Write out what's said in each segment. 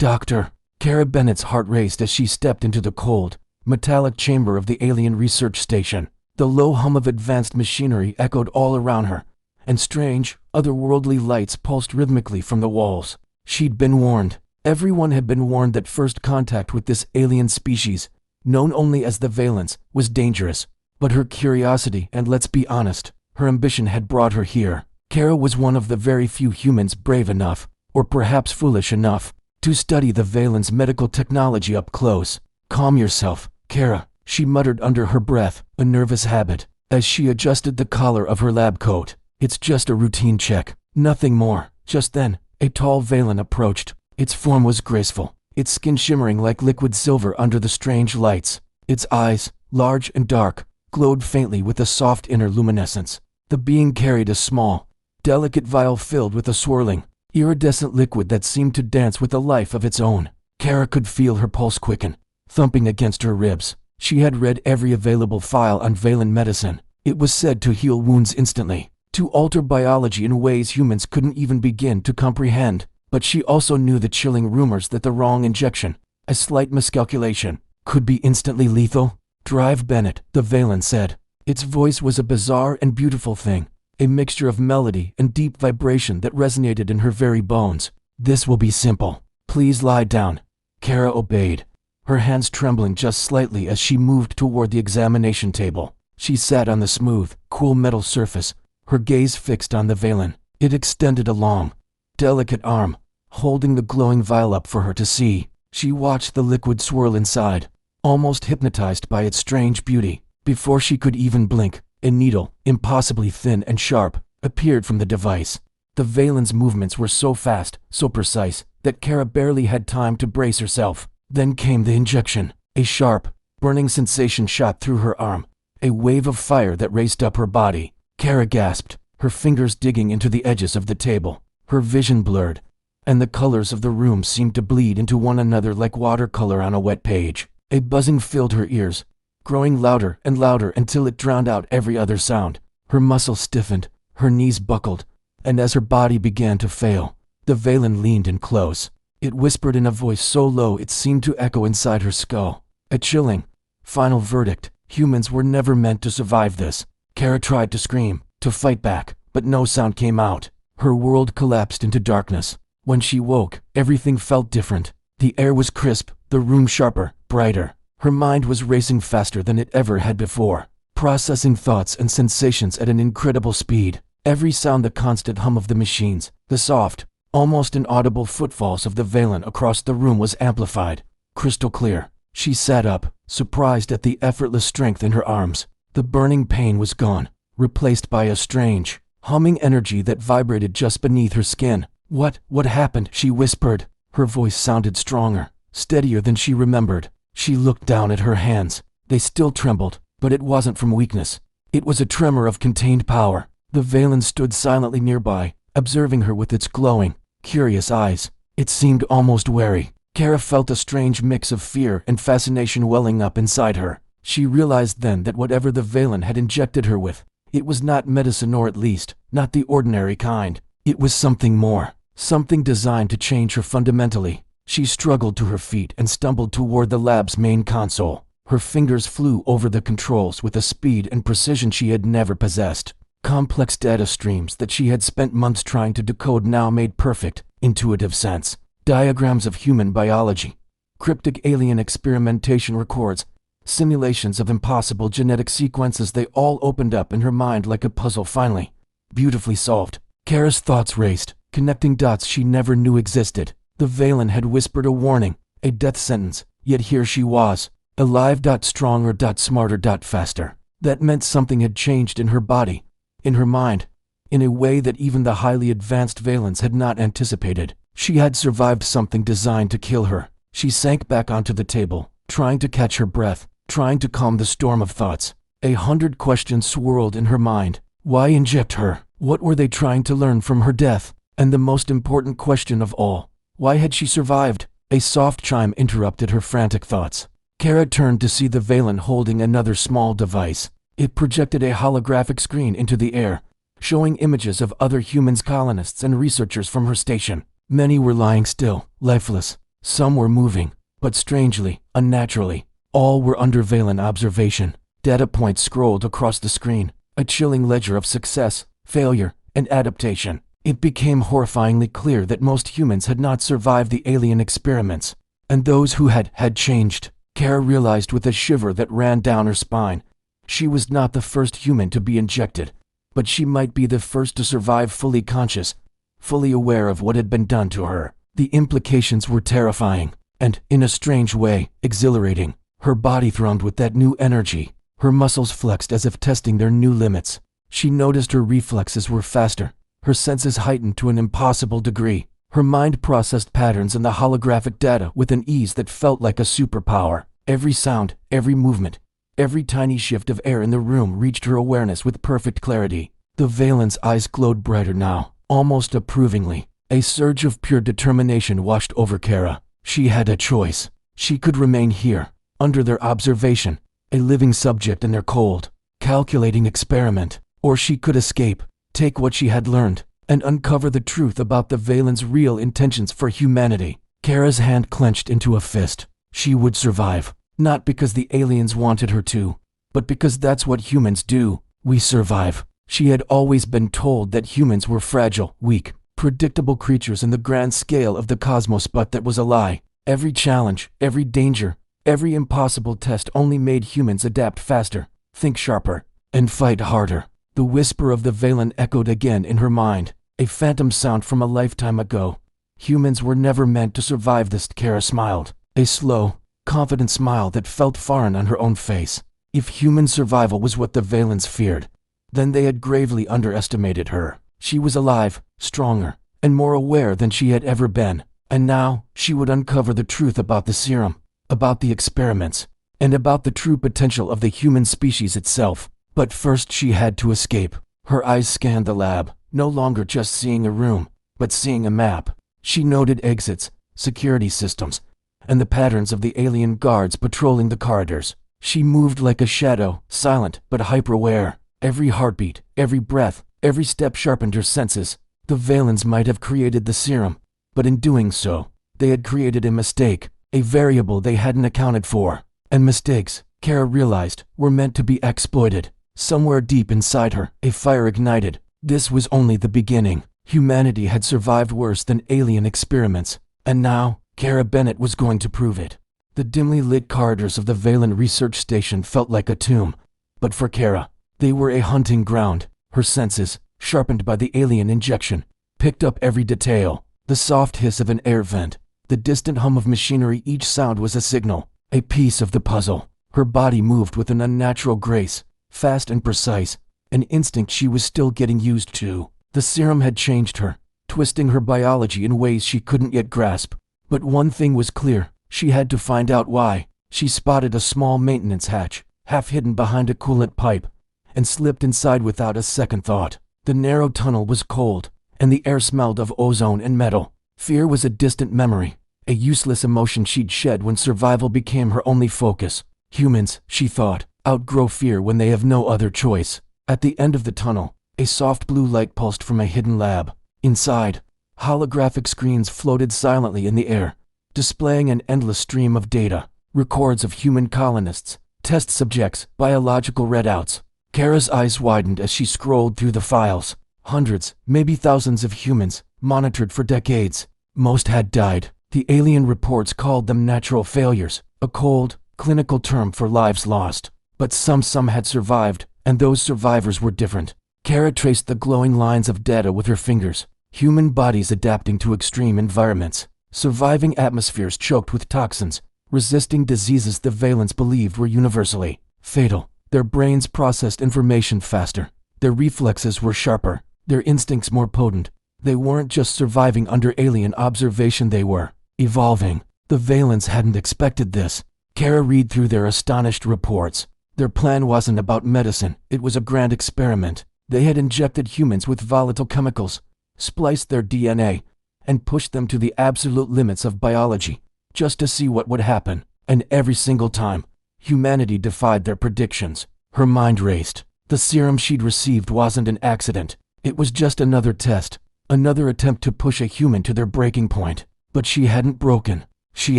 Doctor. Kara Bennett's heart raced as she stepped into the cold, metallic chamber of the alien research station. The low hum of advanced machinery echoed all around her, and strange, otherworldly lights pulsed rhythmically from the walls. She'd been warned. Everyone had been warned that first contact with this alien species, known only as the Veylans, was dangerous. But her curiosity and, let's be honest, her ambition had brought her here. Kara was one of the very few humans brave enough, or perhaps foolish enough, to study the Veylans' medical technology up close. Calm yourself, Kara, she muttered under her breath, a nervous habit, as she adjusted the collar of her lab coat. It's just a routine check, nothing more. Just then, a tall Veylan approached. Its form was graceful, its skin shimmering like liquid silver under the strange lights. Its eyes, large and dark, glowed faintly with a soft inner luminescence. The being carried a small, delicate vial filled with a swirling, iridescent liquid that seemed to dance with a life of its own. Kara could feel her pulse quicken, thumping against her ribs. She had read every available file on Veylan medicine. It was said to heal wounds instantly, to alter biology in ways humans couldn't even begin to comprehend. But she also knew the chilling rumors that the wrong injection, a slight miscalculation, could be instantly lethal. Drive Bennett, the Veylan said. Its voice was a bizarre and beautiful thing, a mixture of melody and deep vibration that resonated in her very bones. This will be simple. Please lie down. Kara obeyed, her hands trembling just slightly as she moved toward the examination table. She sat on the smooth, cool metal surface, her gaze fixed on the Veylan. It extended a long, delicate arm, holding the glowing vial up for her to see. She watched the liquid swirl inside, almost hypnotized by its strange beauty. Before she could even blink, a needle, impossibly thin and sharp, appeared from the device. The Veylan's movements were so fast, so precise, that Kara barely had time to brace herself. Then came the injection. A sharp, burning sensation shot through her arm, a wave of fire that raced up her body. Kara gasped, her fingers digging into the edges of the table. Her vision blurred, and the colors of the room seemed to bleed into one another like watercolor on a wet page. A buzzing filled her ears, growing louder and louder until it drowned out every other sound. Her muscles stiffened, her knees buckled, and as her body began to fail, the Veylan leaned in close. It whispered in a voice so low it seemed to echo inside her skull. A chilling, final verdict. Humans were never meant to survive this. Kara tried to scream, to fight back, but no sound came out. Her world collapsed into darkness. When she woke, everything felt different. The air was crisp, the room sharper, brighter. Her mind was racing faster than it ever had before, processing thoughts and sensations at an incredible speed. Every sound, the constant hum of the machines, the soft, almost inaudible footfalls of the Veylan across the room was amplified, crystal clear. She sat up, surprised at the effortless strength in her arms. The burning pain was gone, replaced by a strange, humming energy that vibrated just beneath her skin. What happened?" she whispered. Her voice sounded stronger, steadier than she remembered. She looked down at her hands. They still trembled, but it wasn't from weakness. It was a tremor of contained power. The Veylan stood silently nearby, observing her with its glowing, curious eyes. It seemed almost wary. Kara felt a strange mix of fear and fascination welling up inside her. She realized then that whatever the Veylan had injected her with, it was not medicine, or at least, not the ordinary kind. It was something more, something designed to change her fundamentally. She struggled to her feet and stumbled toward the lab's main console. Her fingers flew over the controls with a speed and precision she had never possessed. Complex data streams that she had spent months trying to decode now made perfect, intuitive sense. Diagrams of human biology, cryptic alien experimentation records, simulations of impossible genetic sequences, they all opened up in her mind like a puzzle finally, beautifully solved. Kara's thoughts raced, connecting dots she never knew existed. The Veylan had whispered a warning, a death sentence, yet here she was, alive, stronger, smarter, faster. That meant something had changed in her body, in her mind, in a way that even the highly advanced Veylans had not anticipated. She had survived something designed to kill her. She sank back onto the table, trying to catch her breath, trying to calm the storm of thoughts. 100 questions swirled in her mind. Why inject her? What were they trying to learn from her death? And the most important question of all, why had she survived? A soft chime interrupted her frantic thoughts. Kara turned to see the Veylan holding another small device. It projected a holographic screen into the air, showing images of other humans, colonists, and researchers from her station. Many were lying still, lifeless, Some were moving, but strangely, unnaturally. All were under Veylan observation. Data points scrolled across the screen, a chilling ledger of success, failure, and adaptation. It became horrifyingly clear that most humans had not survived the alien experiments, and those who had changed. Kara realized with a shiver that ran down her spine. She was not the first human to be injected, but she might be the first to survive fully conscious, fully aware of what had been done to her. The implications were terrifying, and, in a strange way, exhilarating. Her body thrummed with that new energy. Her muscles flexed as if testing their new limits. She noticed her reflexes were faster, her senses heightened to an impossible degree. Her mind processed patterns in the holographic data with an ease that felt like a superpower. Every sound, every movement, every tiny shift of air in the room reached her awareness with perfect clarity. The Veylans' eyes glowed brighter now, almost approvingly. A surge of pure determination washed over Kara. She had a choice. She could remain here, under their observation, a living subject in their cold, calculating experiment, or she could escape, take what she had learned, and uncover the truth about the Veylans' real intentions for humanity. Kara's hand clenched into a fist. She would survive, not because the aliens wanted her to, but because that's what humans do. We survive. She had always been told that humans were fragile, weak, predictable creatures in the grand scale of the cosmos, but that was a lie. Every challenge, every danger, every impossible test only made humans adapt faster, think sharper, and fight harder. The whisper of the Veylan echoed again in her mind, a phantom sound from a lifetime ago. Humans were never meant to survive this. Kara smiled, a slow, confident smile that felt foreign on her own face. If human survival was what the Veylans feared, then they had gravely underestimated her. She was alive, stronger, and more aware than she had ever been. And now, she would uncover the truth about the serum, about the experiments, and about the true potential of the human species itself. But first she had to escape. Her eyes scanned the lab, no longer just seeing a room, but seeing a map. She noted exits, security systems, and the patterns of the alien guards patrolling the corridors. She moved like a shadow, silent but hyper-aware. Every heartbeat, every breath, every step sharpened her senses. The Veylans might have created the serum, but in doing so, they had created a mistake, a variable they hadn't accounted for. And mistakes, Kara realized, were meant to be exploited. Somewhere deep inside her, a fire ignited. This was only the beginning. Humanity had survived worse than alien experiments, and now, Kara Bennett was going to prove it. The dimly lit corridors of the Veylan research station felt like a tomb, but for Kara, they were a hunting ground. Her senses, sharpened by the alien injection, picked up every detail. The soft hiss of an air vent, the distant hum of machinery, each sound was a signal, a piece of the puzzle. Her body moved with an unnatural grace, fast and precise, an instinct she was still getting used to. The serum had changed her, twisting her biology in ways she couldn't yet grasp. But one thing was clear, she had to find out why. She spotted a small maintenance hatch, half hidden behind a coolant pipe, and slipped inside without a second thought. The narrow tunnel was cold, and the air smelled of ozone and metal. Fear was a distant memory, a useless emotion she'd shed when survival became her only focus. Humans, she thought, outgrow fear when they have no other choice. At the end of the tunnel, a soft blue light pulsed from a hidden lab. Inside, holographic screens floated silently in the air, displaying an endless stream of data, records of human colonists, test subjects, biological readouts. Kara's eyes widened as she scrolled through the files. Hundreds, maybe thousands of humans, monitored for decades. Most had died. The alien reports called them natural failures, a cold, clinical term for lives lost. But some had survived, and those survivors were different. Kara traced the glowing lines of data with her fingers. Human bodies adapting to extreme environments, surviving atmospheres choked with toxins, resisting diseases the Veylans believed were universally fatal. Their brains processed information faster. Their reflexes were sharper. Their instincts more potent. They weren't just surviving under alien observation, they were evolving. The Veylans hadn't expected this. Kara read through their astonished reports. Their plan wasn't about medicine, it was a grand experiment. They had injected humans with volatile chemicals, spliced their DNA, and pushed them to the absolute limits of biology, just to see what would happen. And every single time, humanity defied their predictions. Her mind raced. The serum she'd received wasn't an accident. It was just another test, another attempt to push a human to their breaking point. But she hadn't broken. She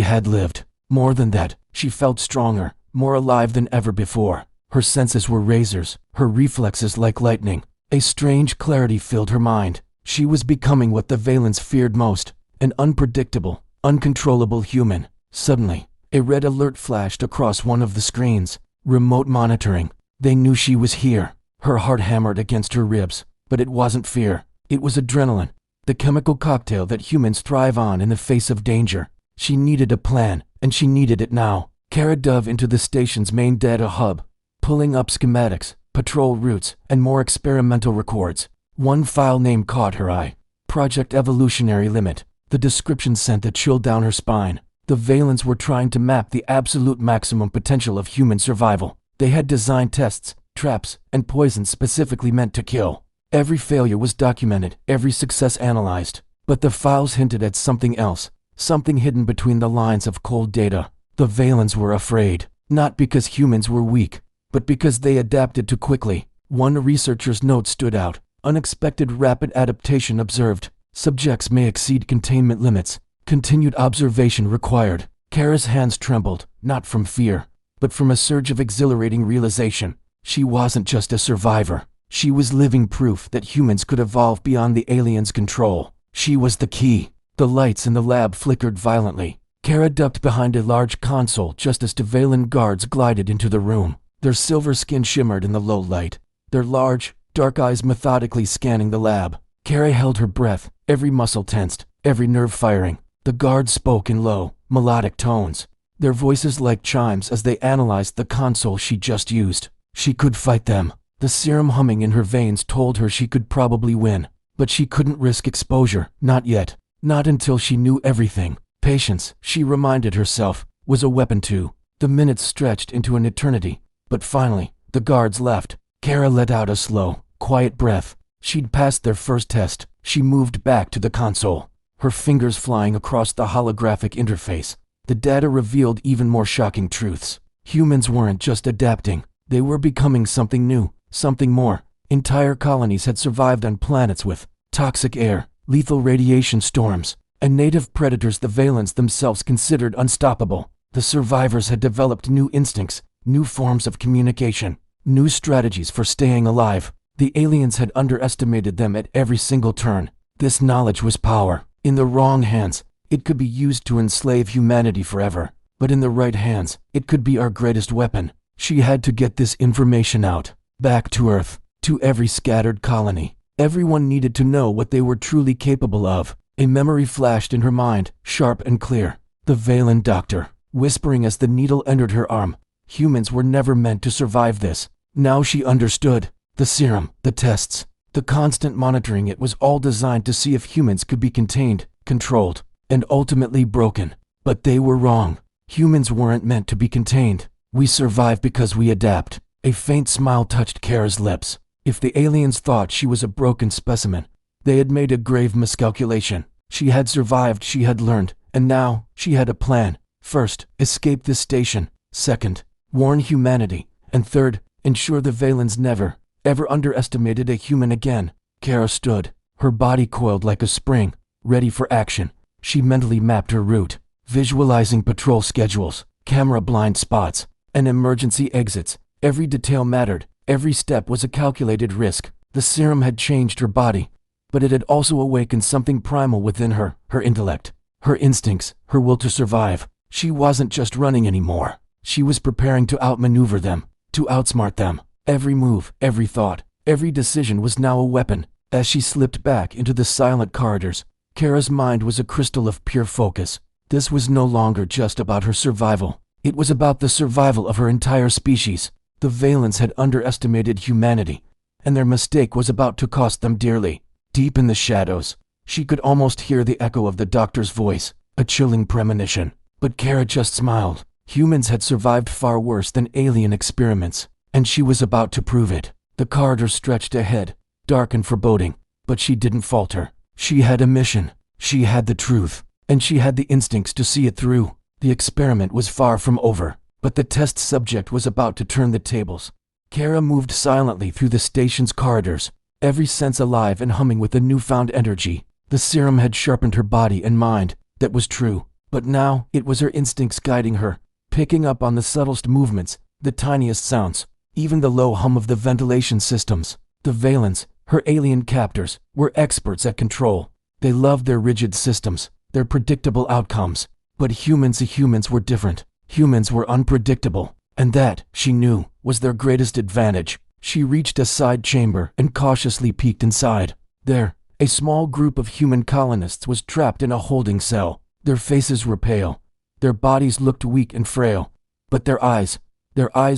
had lived. More than that, she felt stronger, more alive than ever before. Her senses were razors, her reflexes like lightning. A strange clarity filled her mind. She was becoming what the Veylans feared most, an unpredictable, uncontrollable human. Suddenly, a red alert flashed across one of the screens. Remote monitoring. They knew she was here. Her heart hammered against her ribs, but it wasn't fear. It was adrenaline, the chemical cocktail that humans thrive on in the face of danger. She needed a plan, and she needed it now. Kara dove into the station's main data hub, pulling up schematics, patrol routes, and more experimental records. One file name caught her eye. Project Evolutionary Limit. The description sent a chill down her spine. The Veylans were trying to map the absolute maximum potential of human survival. They had designed tests, traps, and poisons specifically meant to kill. Every failure was documented, every success analyzed. But the files hinted at something else, something hidden between the lines of cold data. The Veylans were afraid, not because humans were weak, but because they adapted too quickly. One researcher's note stood out. Unexpected rapid adaptation observed. Subjects may exceed containment limits. Continued observation required. Kara's hands trembled, not from fear, but from a surge of exhilarating realization. She wasn't just a survivor. She was living proof that humans could evolve beyond the aliens' control. She was the key. The lights in the lab flickered violently. Kara ducked behind a large console just as the Veylan guards glided into the room. Their silver skin shimmered in the low light, their large, dark eyes methodically scanning the lab. Kara held her breath, every muscle tensed, every nerve firing. The guards spoke in low, melodic tones, their voices like chimes as they analyzed the console she just used. She could fight them. The serum humming in her veins told her she could probably win, but she couldn't risk exposure, not yet, not until she knew everything. Patience, she reminded herself, was a weapon too. The minutes stretched into an eternity, but finally, the guards left. Kara let out a slow, quiet breath. She'd passed their first test. She moved back to the console, her fingers flying across the holographic interface. The data revealed even more shocking truths. Humans weren't just adapting, they were becoming something new, something more. Entire colonies had survived on planets with toxic air, lethal radiation storms, and native predators the Veylans themselves considered unstoppable. The survivors had developed new instincts, new forms of communication, new strategies for staying alive. The aliens had underestimated them at every single turn. This knowledge was power. In the wrong hands, it could be used to enslave humanity forever. But in the right hands, it could be our greatest weapon. She had to get this information out, back to Earth, to every scattered colony. Everyone needed to know what they were truly capable of. A memory flashed in her mind, sharp and clear. The Veylan doctor, whispering as the needle entered her arm. Humans were never meant to survive this. Now she understood. The serum, the tests, the constant monitoring, it was all designed to see if humans could be contained, controlled, and ultimately broken. But they were wrong. Humans weren't meant to be contained. We survive because we adapt. A faint smile touched Kara's lips. If the aliens thought she was a broken specimen, they had made a grave miscalculation. She had survived, she had learned, and now she had a plan. First, escape this station. Second, warn humanity. And third, ensure the Veylans never, ever underestimated a human again. Kara stood, her body coiled like a spring, ready for action. She mentally mapped her route, visualizing patrol schedules, camera blind spots, and emergency exits. Every detail mattered. Every step was a calculated risk. The serum had changed her body, but it had also awakened something primal within her, her intellect, her instincts, her will to survive. She wasn't just running anymore. She was preparing to outmaneuver them, to outsmart them. Every move, every thought, every decision was now a weapon. As she slipped back into the silent corridors, Kara's mind was a crystal of pure focus. This was no longer just about her survival. It was about the survival of her entire species. The Veylans had underestimated humanity, and their mistake was about to cost them dearly. Deep in the shadows, she could almost hear the echo of the doctor's voice, a chilling premonition. But Kara just smiled. Humans had survived far worse than alien experiments, and she was about to prove it. The corridor stretched ahead, dark and foreboding, but she didn't falter. She had a mission, she had the truth, and she had the instincts to see it through. The experiment was far from over, but the test subject was about to turn the tables. Kara moved silently through the station's corridors, every sense alive and humming with a newfound energy. The serum had sharpened her body and mind. That was true. But now it was her instincts guiding her, picking up on the subtlest movements, the tiniest sounds, even the low hum of the ventilation systems. The Veylans, her alien captors, were experts at control. They loved their rigid systems, their predictable outcomes. But humans were different. Humans were unpredictable, and that, she knew, was their greatest advantage. She reached a side chamber and cautiously peeked inside. There, a small group of human colonists was trapped in a holding cell. Their faces were pale. Their bodies looked weak and frail. But their eyes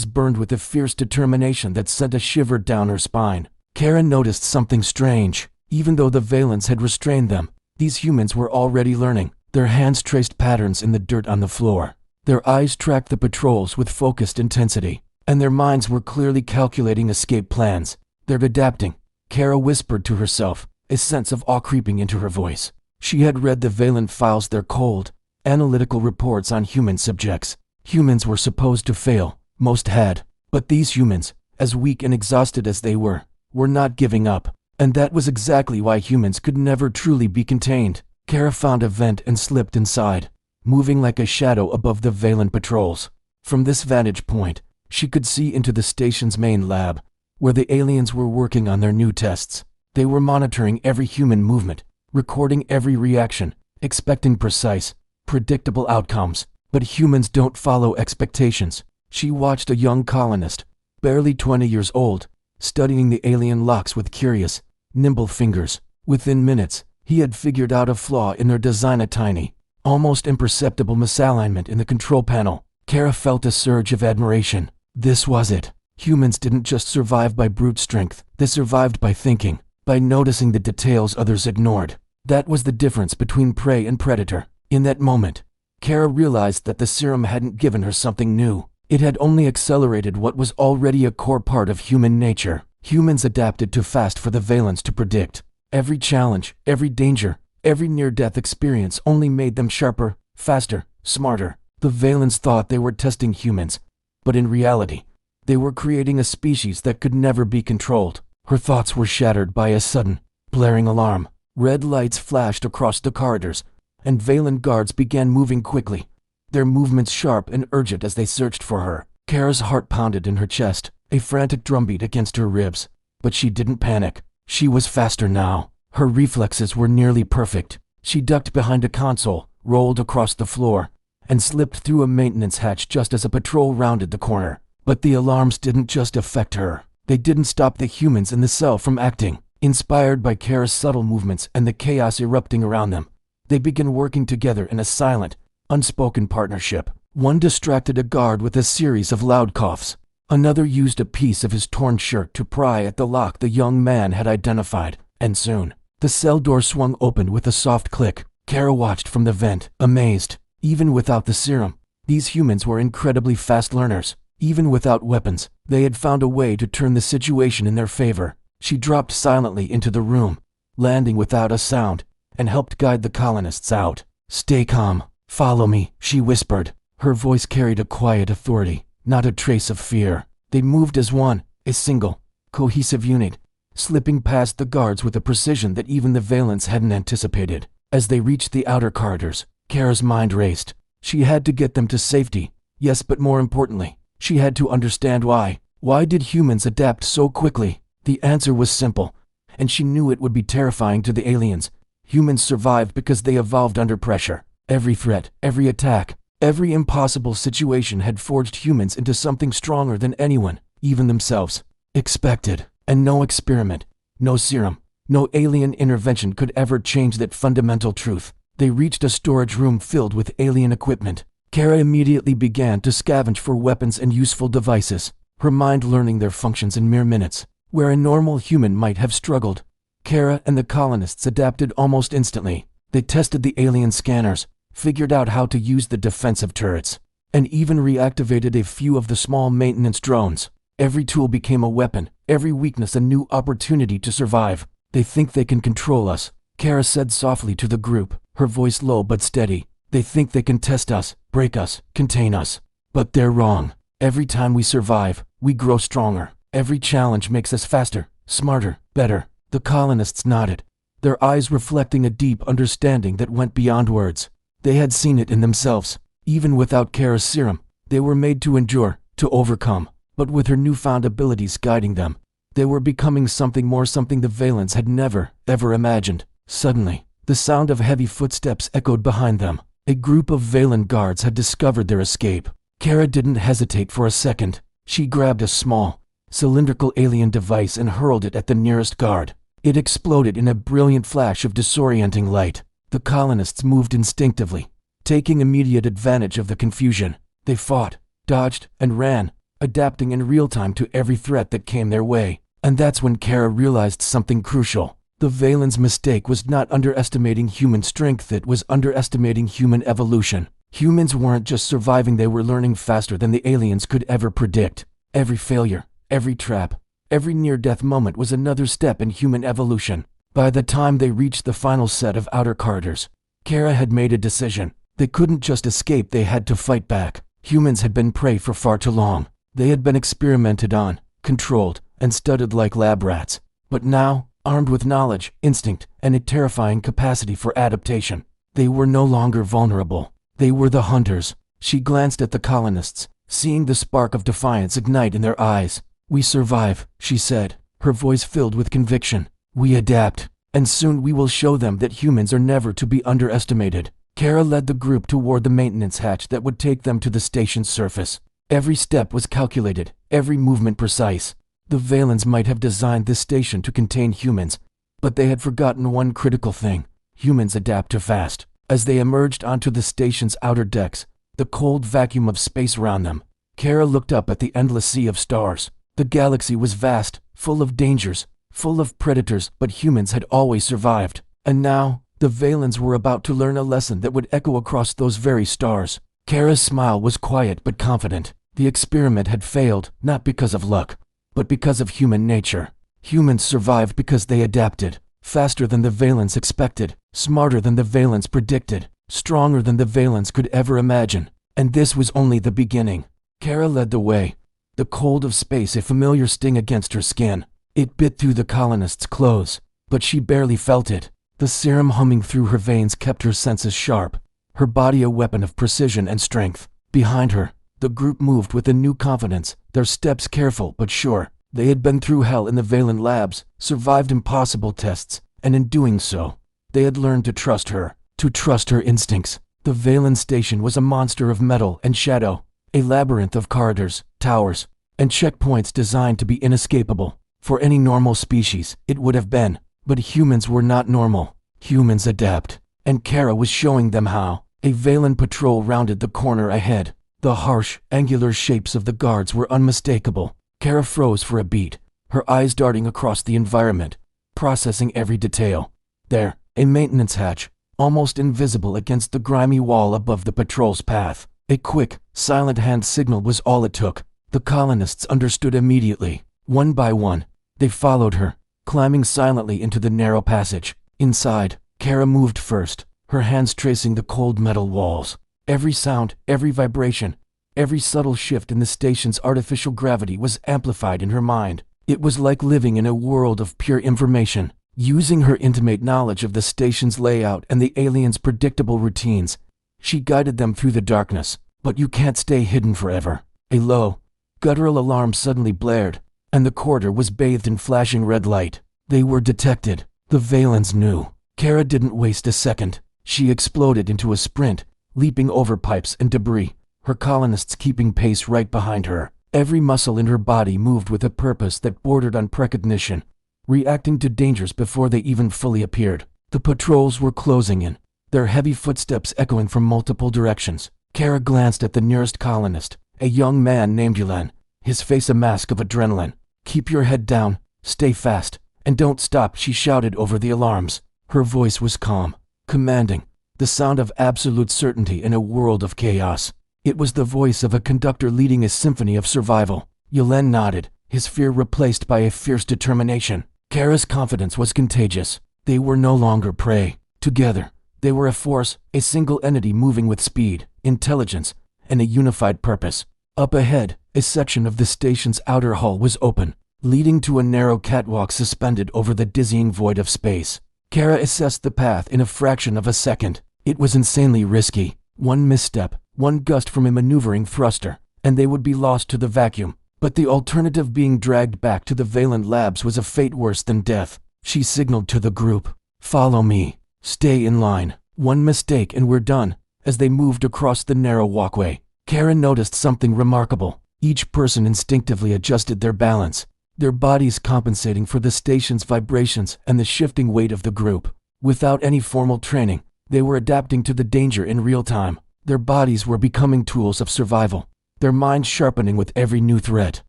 burned with a fierce determination that sent a shiver down her spine. Karen noticed something strange. Even though the Veylans had restrained them, these humans were already learning. Their hands traced patterns in the dirt on the floor. Their eyes tracked the patrols with focused intensity, and their minds were clearly calculating escape plans. They're adapting, Kara whispered to herself, a sense of awe creeping into her voice. She had read the Veylan files, their cold, analytical reports on human subjects. Humans were supposed to fail, most had. But these humans, as weak and exhausted as they were not giving up. And that was exactly why humans could never truly be contained. Kara found a vent and slipped inside, moving like a shadow above the Veylan patrols. From this vantage point, she could see into the station's main lab, where the aliens were working on their new tests. They were monitoring every human movement, recording every reaction, expecting precise, predictable outcomes. But humans don't follow expectations. She watched a young colonist, barely 20 years old, studying the alien locks with curious, nimble fingers. Within minutes, he had figured out a flaw in their design, a tiny, almost imperceptible misalignment in the control panel. Kara felt a surge of admiration. This was it. Humans didn't just survive by brute strength, they survived by thinking, by noticing the details others ignored. That was the difference between prey and predator. In that moment, Kara realized that the serum hadn't given her something new. It had only accelerated what was already a core part of human nature. Humans adapted too fast for the Veylans to predict. Every challenge, every danger, every near-death experience only made them sharper, faster, smarter. The Veylans thought they were testing humans, but in reality, they were creating a species that could never be controlled. Her thoughts were shattered by a sudden, blaring alarm. Red lights flashed across the corridors, and Veylan guards began moving quickly, their movements sharp and urgent as they searched for her. Kara's heart pounded in her chest, a frantic drumbeat against her ribs. But she didn't panic. She was faster now. Her reflexes were nearly perfect. She ducked behind a console, rolled across the floor, and slipped through a maintenance hatch just as a patrol rounded the corner. But the alarms didn't just affect her. They didn't stop the humans in the cell from acting. Inspired by Kara's subtle movements and the chaos erupting around them, they began working together in a silent, unspoken partnership. One distracted a guard with a series of loud coughs. Another used a piece of his torn shirt to pry at the lock the young man had identified, and soon, the cell door swung open with a soft click. Kara watched from the vent, amazed. Even without the serum, these humans were incredibly fast learners. Even without weapons, they had found a way to turn the situation in their favor. She dropped silently into the room, landing without a sound, and helped guide the colonists out. "Stay calm. Follow me," she whispered. Her voice carried a quiet authority, not a trace of fear. They moved as one, a single, cohesive unit, slipping past the guards with a precision that even the Veylans hadn't anticipated. As they reached the outer corridors, Kara's mind raced. She had to get them to safety. Yes, but more importantly, she had to understand why. Why did humans adapt so quickly? The answer was simple, and she knew it would be terrifying to the aliens. Humans survived because they evolved under pressure. Every threat, every attack, every impossible situation had forged humans into something stronger than anyone, even themselves, expected. And no experiment, no serum, no alien intervention could ever change that fundamental truth. They reached a storage room filled with alien equipment. Kara immediately began to scavenge for weapons and useful devices, her mind learning their functions in mere minutes. Where a normal human might have struggled, Kara and the colonists adapted almost instantly. They tested the alien scanners, figured out how to use the defensive turrets, and even reactivated a few of the small maintenance drones. Every tool became a weapon, every weakness a new opportunity to survive. "They think they can control us," Kara said softly to the group, her voice low but steady. "They think they can test us, break us, contain us. But they're wrong. Every time we survive, we grow stronger. Every challenge makes us faster, smarter, better." The colonists nodded, their eyes reflecting a deep understanding that went beyond words. They had seen it in themselves. Even without Kara's serum, they were made to endure, to overcome. But with her newfound abilities guiding them, they were becoming something more, something the Veylans had never, ever imagined. Suddenly, the sound of heavy footsteps echoed behind them. A group of Veylan guards had discovered their escape. Kara didn't hesitate for a second. She grabbed a small, cylindrical alien device and hurled it at the nearest guard. It exploded in a brilliant flash of disorienting light. The colonists moved instinctively, taking immediate advantage of the confusion. They fought, dodged, and ran, adapting in real time to every threat that came their way. And that's when Kara realized something crucial. The Veylans' mistake was not underestimating human strength, it was underestimating human evolution. Humans weren't just surviving, they were learning faster than the aliens could ever predict. Every failure, every trap, every near-death moment was another step in human evolution. By the time they reached the final set of outer corridors, Kara had made a decision. They couldn't just escape, they had to fight back. Humans had been prey for far too long. They had been experimented on, controlled, and studied like lab rats. But now, armed with knowledge, instinct, and a terrifying capacity for adaptation, they were no longer vulnerable. They were the hunters. She glanced at the colonists, seeing the spark of defiance ignite in their eyes. "We survive," she said, her voice filled with conviction. "We adapt, and soon we will show them that humans are never to be underestimated." Kara led the group toward the maintenance hatch that would take them to the station's surface. Every step was calculated, every movement precise. The Veylans might have designed this station to contain humans, but they had forgotten one critical thing. Humans adapt too fast. As they emerged onto the station's outer decks, the cold vacuum of space around them, Kara looked up at the endless sea of stars. The galaxy was vast, full of dangers, full of predators, but humans had always survived. And now, the Veylans were about to learn a lesson that would echo across those very stars. Kara's smile was quiet but confident. The experiment had failed, not because of luck, but because of human nature. Humans survived because they adapted. Faster than the Veylans expected, smarter than the Veylans predicted, stronger than the Veylans could ever imagine. And this was only the beginning. Kara led the way, the cold of space a familiar sting against her skin. It bit through the colonists' clothes, but she barely felt it. The serum humming through her veins kept her senses sharp, her body a weapon of precision and strength. Behind her, the group moved with a new confidence, their steps careful but sure. They had been through hell in the Veylan labs, survived impossible tests, and in doing so, they had learned to trust her instincts. The Veylan station was a monster of metal and shadow, a labyrinth of corridors, towers, and checkpoints designed to be inescapable. For any normal species, it would have been, but humans were not normal. Humans adapt, and Kara was showing them how. A Veylan patrol rounded the corner ahead. The harsh, angular shapes of the guards were unmistakable. Kara froze for a beat, her eyes darting across the environment, processing every detail. There, a maintenance hatch, almost invisible against the grimy wall above the patrol's path. A quick, silent hand signal was all it took. The colonists understood immediately. One by one, they followed her, climbing silently into the narrow passage. Inside, Kara moved first, her hands tracing the cold metal walls. Every sound, every vibration, every subtle shift in the station's artificial gravity was amplified in her mind. It was like living in a world of pure information. Using her intimate knowledge of the station's layout and the aliens' predictable routines, she guided them through the darkness. But you can't stay hidden forever. A low, guttural alarm suddenly blared, and the corridor was bathed in flashing red light. They were detected. The Veylans knew. Kara didn't waste a second. She exploded into a sprint, leaping over pipes and debris, her colonists keeping pace right behind her. Every muscle in her body moved with a purpose that bordered on precognition, reacting to dangers before they even fully appeared. The patrols were closing in, their heavy footsteps echoing from multiple directions. Kara glanced at the nearest colonist, a young man named Veylans, his face a mask of adrenaline. "Keep your head down, stay fast, and don't stop," she shouted over the alarms. Her voice was calm, commanding, the sound of absolute certainty in a world of chaos. It was the voice of a conductor leading a symphony of survival. Veylans nodded, his fear replaced by a fierce determination. Kara's confidence was contagious. They were no longer prey. Together, they were a force, a single entity moving with speed, intelligence, and a unified purpose. Up ahead, a section of the station's outer hull was open, leading to a narrow catwalk suspended over the dizzying void of space. Kara assessed the path in a fraction of a second. It was insanely risky. One misstep, one gust from a maneuvering thruster, and they would be lost to the vacuum. But the alternative, being dragged back to the Veylans labs, was a fate worse than death. She signaled to the group, "Follow me. Stay in line. One mistake and we're done." As they moved across the narrow walkway, Karen noticed something remarkable. Each person instinctively adjusted their balance, their bodies compensating for the station's vibrations and the shifting weight of the group. Without any formal training, they were adapting to the danger in real time. Their bodies were becoming tools of survival, their minds sharpening with every new threat.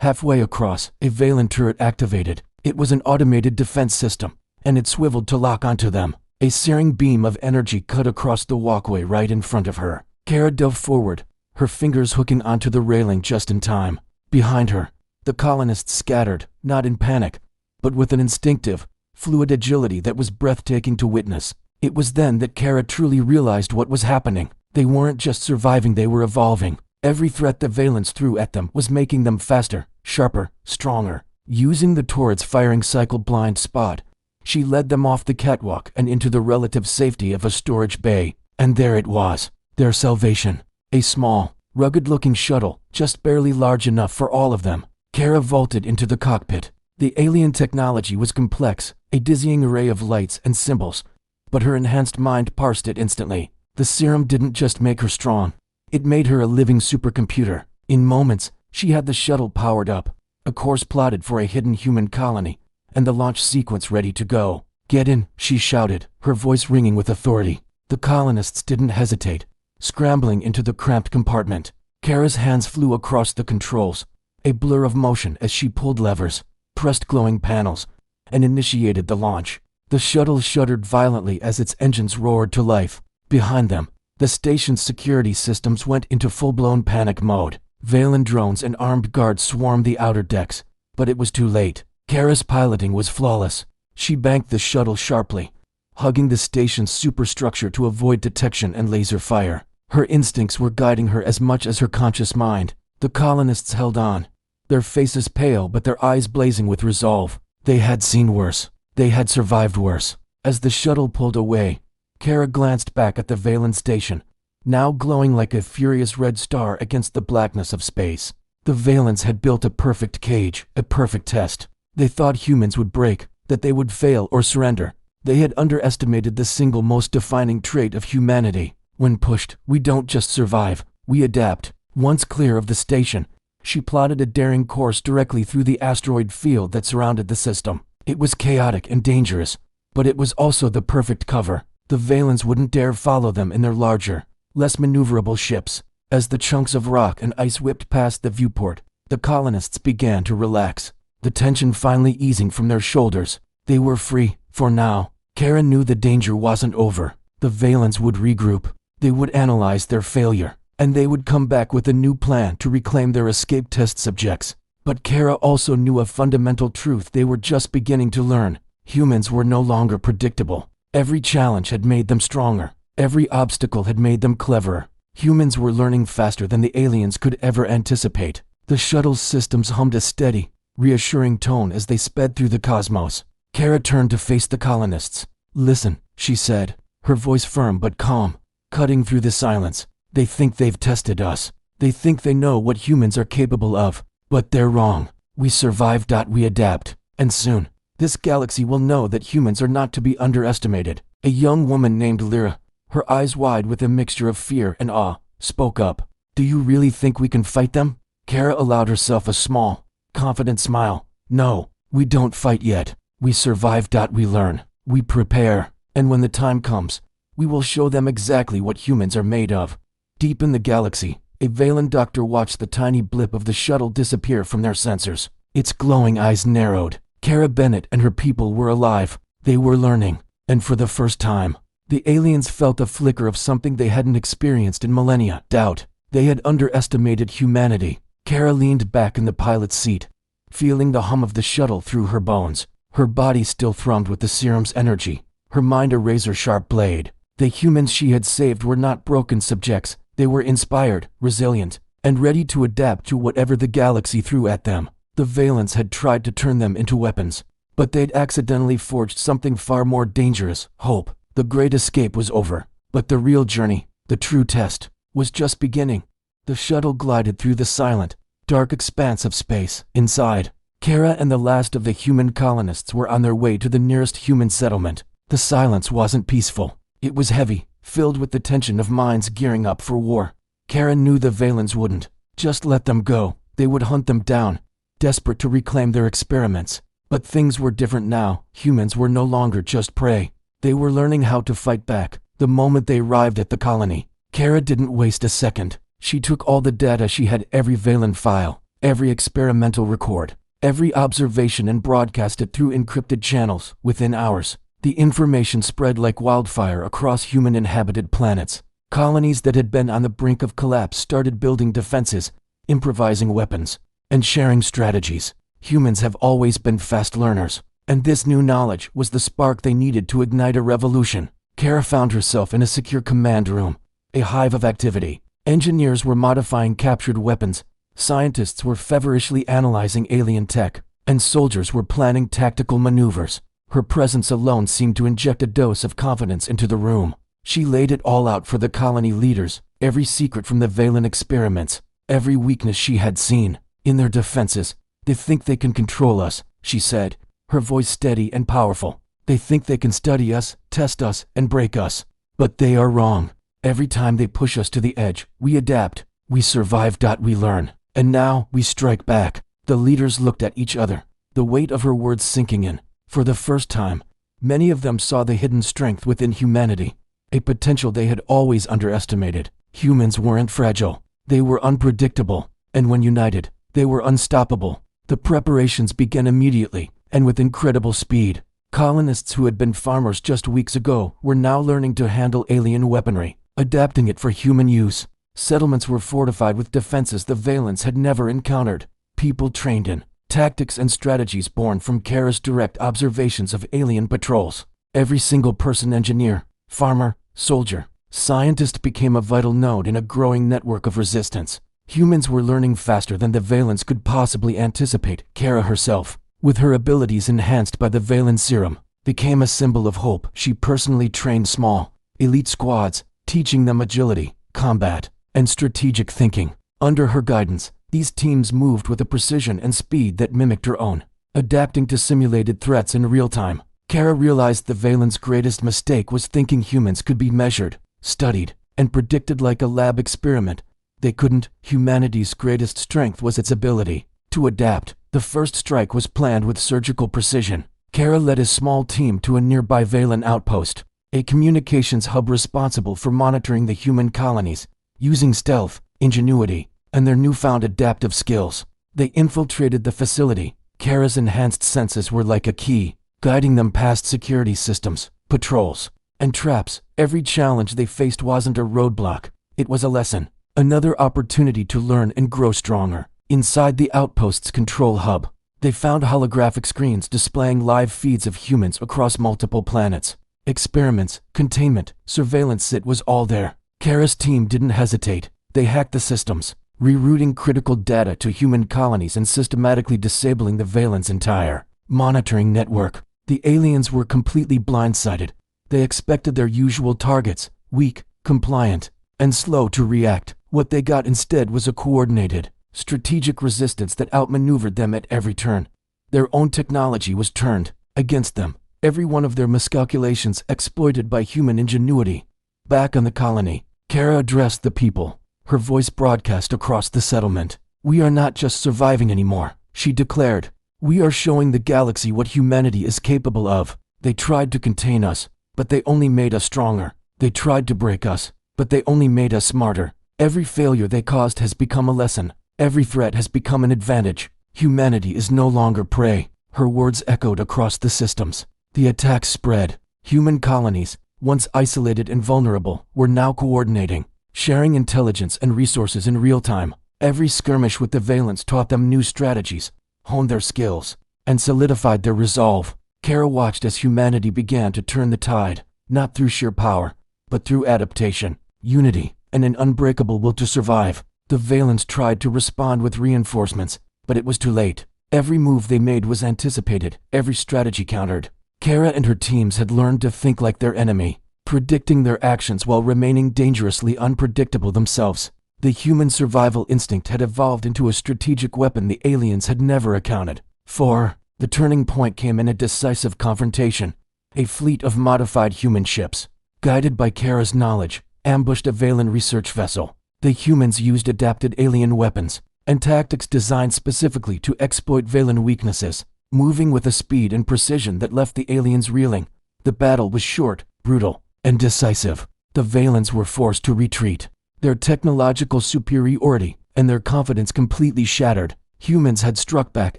Halfway across, a Veylans turret activated. It was an automated defense system, and it swiveled to lock onto them. A searing beam of energy cut across the walkway right in front of her. Kara dove forward, her fingers hooking onto the railing just in time. Behind her, the colonists scattered, not in panic, but with an instinctive, fluid agility that was breathtaking to witness. It was then that Kara truly realized what was happening. They weren't just surviving, they were evolving. Every threat the Veylans threw at them was making them faster, sharper, stronger. Using the turret's firing cycle blind spot, she led them off the catwalk and into the relative safety of a storage bay. And there it was, their salvation. A small, rugged-looking shuttle, just barely large enough for all of them. Kara vaulted into the cockpit. The alien technology was complex, a dizzying array of lights and symbols, but her enhanced mind parsed it instantly. The serum didn't just make her strong, it made her a living supercomputer. In moments, she had the shuttle powered up, a course plotted for a hidden human colony, and the launch sequence ready to go. "Get in," she shouted, her voice ringing with authority. The colonists didn't hesitate, scrambling into the cramped compartment. Kara's hands flew across the controls, a blur of motion as she pulled levers, pressed glowing panels, and initiated the launch. The shuttle shuddered violently as its engines roared to life. Behind them, the station's security systems went into full-blown panic mode. Veylans drones and armed guards swarmed the outer decks, but it was too late. Kara's piloting was flawless. She banked the shuttle sharply, hugging the station's superstructure to avoid detection and laser fire. Her instincts were guiding her as much as her conscious mind. The colonists held on, their faces pale but their eyes blazing with resolve. They had seen worse. They had survived worse. As the shuttle pulled away, Kara glanced back at the Veylans station, now glowing like a furious red star against the blackness of space. The Veylans had built a perfect cage, a perfect test. They thought humans would break, that they would fail or surrender. They had underestimated the single most defining trait of humanity. When pushed, we don't just survive, we adapt. Once clear of the station, she plotted a daring course directly through the asteroid field that surrounded the system. It was chaotic and dangerous, but it was also the perfect cover. The Veylans wouldn't dare follow them in their larger, less maneuverable ships. As the chunks of rock and ice whipped past the viewport, the colonists began to relax, the tension finally easing from their shoulders. They were free, for now. Kara knew the danger wasn't over. The Veylans would regroup, they would analyze their failure, and they would come back with a new plan to reclaim their escape test subjects. But Kara also knew a fundamental truth they were just beginning to learn. Humans were no longer predictable. Every challenge had made them stronger. Every obstacle had made them cleverer. Humans were learning faster than the aliens could ever anticipate. The shuttle's systems hummed a steady, reassuring tone as they sped through the cosmos. Kara turned to face the colonists. "Listen," she said, her voice firm but calm, cutting through the silence. "They think they've tested us. They think they know what humans are capable of. But they're wrong. We survive. We adapt. And soon, this galaxy will know that humans are not to be underestimated." A young woman named Lyra, her eyes wide with a mixture of fear and awe, spoke up. "Do you really think we can fight them?" Kara allowed herself a small, confident smile. "No, we don't fight yet. We survive. We learn. We prepare. And when the time comes, we will show them exactly what humans are made of." Deep in the galaxy, a Veylans doctor watched the tiny blip of the shuttle disappear from their sensors. Its glowing eyes narrowed. Kara Bennett and her people were alive. They were learning. And for the first time, the aliens felt a flicker of something they hadn't experienced in millennia. Doubt. They had underestimated humanity. Kara leaned back in the pilot's seat, feeling the hum of the shuttle through her bones. Her body still thrummed with the serum's energy, her mind a razor-sharp blade. The humans she had saved were not broken subjects. They were inspired, resilient, and ready to adapt to whatever the galaxy threw at them. The Veylans had tried to turn them into weapons, but they'd accidentally forged something far more dangerous: hope. The Great Escape was over. But the real journey, the true test, was just beginning. The shuttle glided through the silent, dark expanse of space. Inside, Kara and the last of the human colonists were on their way to the nearest human settlement. The silence wasn't peaceful. It was heavy, filled with the tension of minds gearing up for war. Kara knew the Veylans wouldn't just let them go. They would hunt them down, desperate to reclaim their experiments. But things were different now. Humans were no longer just prey. They were learning how to fight back. The moment they arrived at the colony, Kara didn't waste a second. She took all the data she had, every Veylan file, every experimental record, every observation, and broadcast it through encrypted channels. Within hours, the information spread like wildfire across human-inhabited planets. Colonies that had been on the brink of collapse started building defenses, improvising weapons, and sharing strategies. Humans have always been fast learners, and this new knowledge was the spark they needed to ignite a revolution. Kara found herself in a secure command room, a hive of activity. Engineers were modifying captured weapons, scientists were feverishly analyzing alien tech, and soldiers were planning tactical maneuvers. Her presence alone seemed to inject a dose of confidence into the room. She laid it all out for the colony leaders, every secret from the Veylan experiments, every weakness she had seen. In their defenses, "They think they can control us," she said, her voice steady and powerful. "They think they can study us, test us, and break us. But they are wrong. Every time they push us to the edge, we adapt, we survive. We learn. And now, we strike back." The leaders looked at each other, the weight of her words sinking in. For the first time, many of them saw the hidden strength within humanity, a potential they had always underestimated. Humans weren't fragile, they were unpredictable, and when united, they were unstoppable. The preparations began immediately, and with incredible speed. Colonists who had been farmers just weeks ago were now learning to handle alien weaponry, adapting it for human use. Settlements were fortified with defenses the Veylans had never encountered. People trained in tactics and strategies born from Kara's direct observations of alien patrols. Every single person, engineer, farmer, soldier, scientist, became a vital node in a growing network of resistance. Humans were learning faster than the Veylans could possibly anticipate. Kara herself, with her abilities enhanced by the Veylan serum, became a symbol of hope. She personally trained small, elite squads, teaching them agility, combat, and strategic thinking. Under her guidance, these teams moved with a precision and speed that mimicked her own, adapting to simulated threats in real time. Kara realized the Veylans' greatest mistake was thinking humans could be measured, studied, and predicted like a lab experiment. They couldn't. Humanity's greatest strength was its ability to adapt. The first strike was planned with surgical precision. Kara led a small team to a nearby Veylan outpost, a communications hub responsible for monitoring the human colonies. Using stealth, ingenuity, and their newfound adaptive skills, they infiltrated the facility. Kara's enhanced senses were like a key, guiding them past security systems, patrols, and traps. Every challenge they faced wasn't a roadblock, it was a lesson, another opportunity to learn and grow stronger. Inside the outpost's control hub, they found holographic screens displaying live feeds of humans across multiple planets. Experiments, containment, surveillance, it was all there. Kara's team didn't hesitate. They hacked the systems, rerouting critical data to human colonies and systematically disabling the Veylans' entire monitoring network. The aliens were completely blindsided. They expected their usual targets, weak, compliant, and slow to react. What they got instead was a coordinated, strategic resistance that outmaneuvered them at every turn. Their own technology was turned against them, every one of their miscalculations exploited by human ingenuity. Back on the colony, Kara addressed the people, her voice broadcast across the settlement. "We are not just surviving anymore," she declared. "We are showing the galaxy what humanity is capable of. They tried to contain us, but they only made us stronger. They tried to break us, but they only made us smarter. Every failure they caused has become a lesson. Every threat has become an advantage. Humanity is no longer prey." Her words echoed across the systems. The attacks spread. Human colonies, once isolated and vulnerable, were now coordinating, sharing intelligence and resources in real time. Every skirmish with the Veylans taught them new strategies, honed their skills, and solidified their resolve. Kara watched as humanity began to turn the tide, not through sheer power, but through adaptation, unity, and an unbreakable will to survive. The Veylans tried to respond with reinforcements, but it was too late. Every move they made was anticipated, every strategy countered. Kara and her teams had learned to think like their enemy, predicting their actions while remaining dangerously unpredictable themselves. The human survival instinct had evolved into a strategic weapon the aliens had never accounted for. The turning point came in a decisive confrontation. A fleet of modified human ships, guided by Kara's knowledge, ambushed a Veylan research vessel. The humans used adapted alien weapons and tactics designed specifically to exploit Veylan weaknesses, moving with a speed and precision that left the aliens reeling. The battle was short, brutal, and decisive. The Veylans were forced to retreat, their technological superiority and their confidence completely shattered. Humans had struck back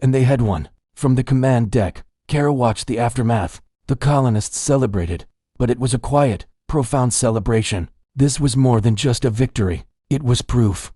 and they had won. From the command deck, Kara watched the aftermath. The colonists celebrated, but it was a quiet, profound celebration. This was more than just a victory. It was proof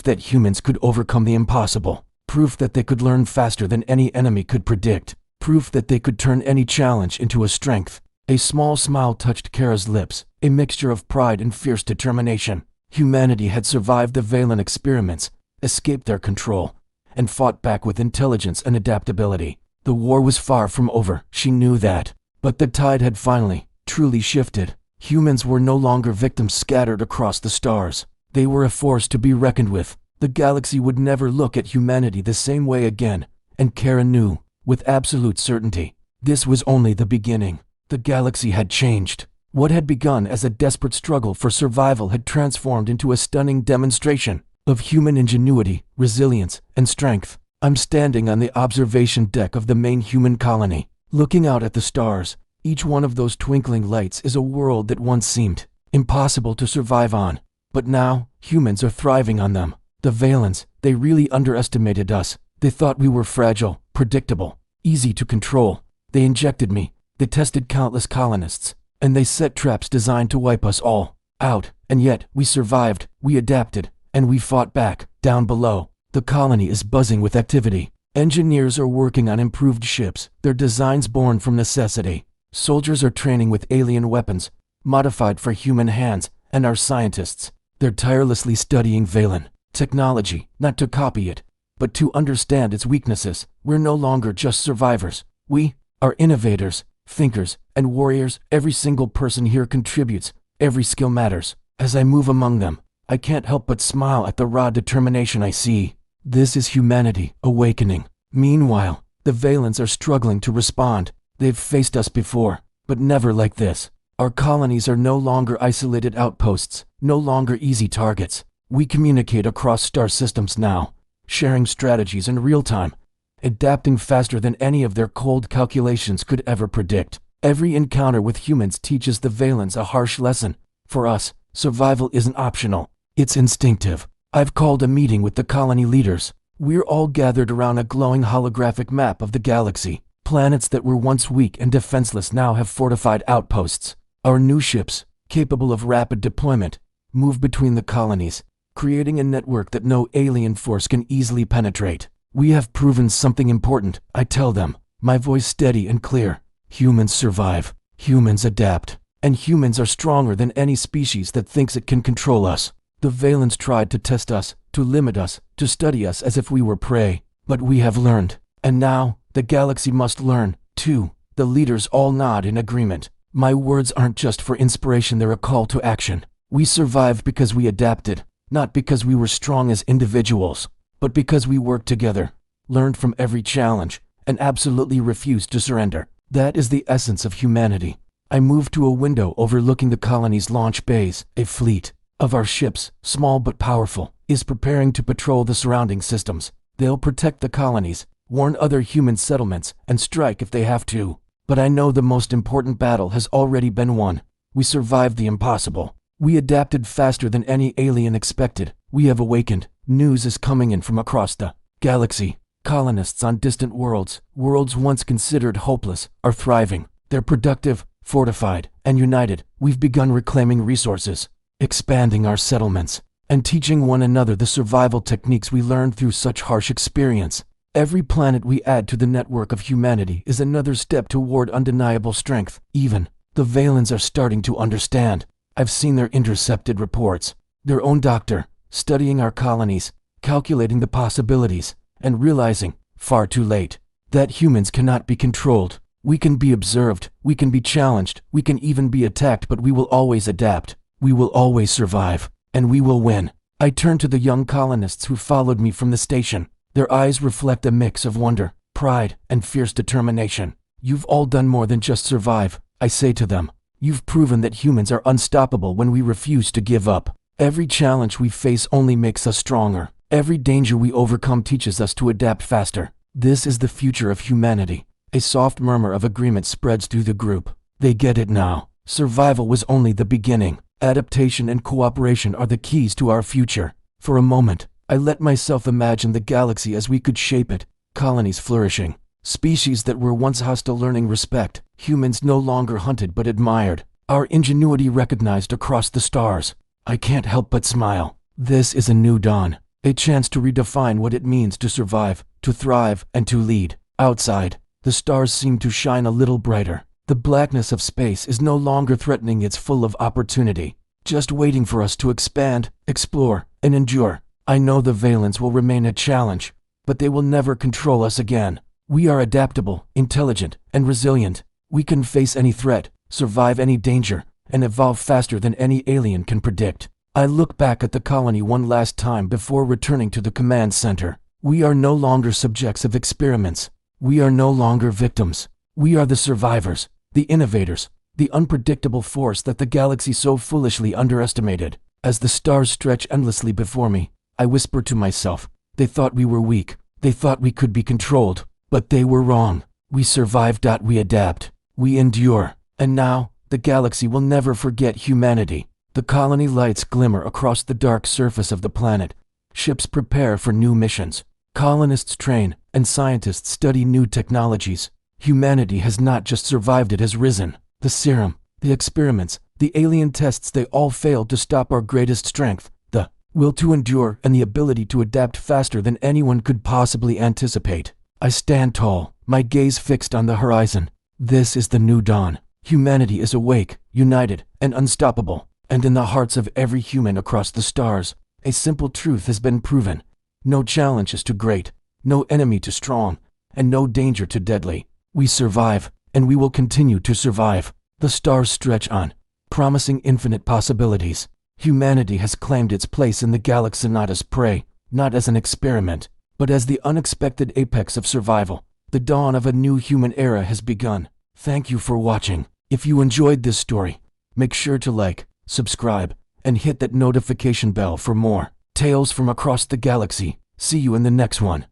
that humans could overcome the impossible, proof that they could learn faster than any enemy could predict, proof that they could turn any challenge into a strength. A small smile touched Kara's lips, a mixture of pride and fierce determination. Humanity had survived the Veylan experiments, escaped their control, and fought back with intelligence and adaptability. The war was far from over, she knew that. But the tide had finally, truly shifted. Humans were no longer victims scattered across the stars. They were a force to be reckoned with. The galaxy would never look at humanity the same way again, and Kara knew, with absolute certainty, this was only the beginning. The galaxy had changed. What had begun as a desperate struggle for survival had transformed into a stunning demonstration of human ingenuity, resilience, and strength. I'm standing on the observation deck of the main human colony, looking out at the stars. Each one of those twinkling lights is a world that once seemed impossible to survive on. But now, humans are thriving on them. The Veylans, they really underestimated us. They thought we were fragile, predictable, easy to control. They injected me. They tested countless colonists. And they set traps designed to wipe us all out. And yet, we survived, we adapted, and we fought back. Down below, the colony is buzzing with activity. Engineers are working on improved ships, their designs born from necessity. Soldiers are training with alien weapons, modified for human hands, and our scientists, they're tirelessly studying Veylan technology, not to copy it, but to understand its weaknesses. We're no longer just survivors. We are innovators, thinkers, and warriors. Every single person here contributes. Every skill matters. As I move among them, I can't help but smile at the raw determination I see. This is humanity awakening. Meanwhile, the Veylans are struggling to respond. They've faced us before, but never like this. Our colonies are no longer isolated outposts, no longer easy targets. We communicate across star systems now, sharing strategies in real time, adapting faster than any of their cold calculations could ever predict. Every encounter with humans teaches the Veylans a harsh lesson. For us, survival isn't optional, it's instinctive. I've called a meeting with the colony leaders. We're all gathered around a glowing holographic map of the galaxy. Planets that were once weak and defenseless now have fortified outposts. Our new ships, capable of rapid deployment, move between the colonies, creating a network that no alien force can easily penetrate. We have proven something important, I tell them, my voice steady and clear. Humans survive, humans adapt, and humans are stronger than any species that thinks it can control us. The Veylans tried to test us, to limit us, to study us as if we were prey. But we have learned, and now, the galaxy must learn, too. The leaders all nod in agreement. My words aren't just for inspiration, they're a call to action. We survived because we adapted, not because we were strong as individuals, but because we worked together, learned from every challenge, and absolutely refused to surrender. That is the essence of humanity. I moved to a window overlooking the colony's launch bays. A fleet of our ships, small but powerful, is preparing to patrol the surrounding systems. They'll protect the colonies, warn other human settlements, and strike if they have to. But I know the most important battle has already been won. We survived the impossible. We adapted faster than any alien expected. We have awakened. News is coming in from across the galaxy. Colonists on distant worlds once considered hopeless, are thriving. They're productive, fortified, and united. We've begun reclaiming resources, expanding our settlements, and teaching one another the survival techniques we learned through such harsh experience. Every planet we add to the network of humanity is another step toward undeniable strength. Even the Veylans are starting to understand. I've seen their intercepted reports, their own doctor, studying our colonies, calculating the possibilities, and realizing, far too late, that humans cannot be controlled. We can be observed, we can be challenged, we can even be attacked, but we will always adapt. We will always survive, and we will win. I turned to the young colonists who followed me from the station. Their eyes reflect a mix of wonder, pride, and fierce determination. You've all done more than just survive, I say to them. You've proven that humans are unstoppable when we refuse to give up. Every challenge we face only makes us stronger. Every danger we overcome teaches us to adapt faster. This is the future of humanity. A soft murmur of agreement spreads through the group. They get it now. Survival was only the beginning. Adaptation and cooperation are the keys to our future. For a moment, I let myself imagine the galaxy as we could shape it. Colonies flourishing. Species that were once hostile learning respect. Humans no longer hunted but admired. Our ingenuity recognized across the stars. I can't help but smile. This is a new dawn. A chance to redefine what it means to survive, to thrive, and to lead. Outside, the stars seem to shine a little brighter. The blackness of space is no longer threatening, it's full of opportunity, just waiting for us to expand, explore, and endure. I know the Veylans will remain a challenge, but they will never control us again. We are adaptable, intelligent, and resilient. We can face any threat, survive any danger, and evolve faster than any alien can predict. I look back at the colony one last time before returning to the command center. We are no longer subjects of experiments. We are no longer victims. We are the survivors, the innovators, the unpredictable force that the galaxy so foolishly underestimated. As the stars stretch endlessly before me, I whisper to myself, they thought we were weak. They thought we could be controlled. But they were wrong. We survived. We adapt. We endure. And now, the galaxy will never forget humanity. The colony lights glimmer across the dark surface of the planet. Ships prepare for new missions. Colonists train, and scientists study new technologies. Humanity has not just survived, it has risen. The serum, the experiments, the alien tests, they all failed to stop our greatest strength, the will to endure and the ability to adapt faster than anyone could possibly anticipate. I stand tall, my gaze fixed on the horizon. This is the new dawn. Humanity is awake, united, and unstoppable. And in the hearts of every human across the stars, a simple truth has been proven. No challenge is too great, no enemy too strong, and no danger too deadly. We survive, and we will continue to survive. The stars stretch on, promising infinite possibilities. Humanity has claimed its place in the galaxy not as prey, not as an experiment, but as the unexpected apex of survival. The dawn of a new human era has begun. Thank you for watching. If you enjoyed this story, make sure to like, subscribe, and hit that notification bell for more tales from across the galaxy. See you in the next one.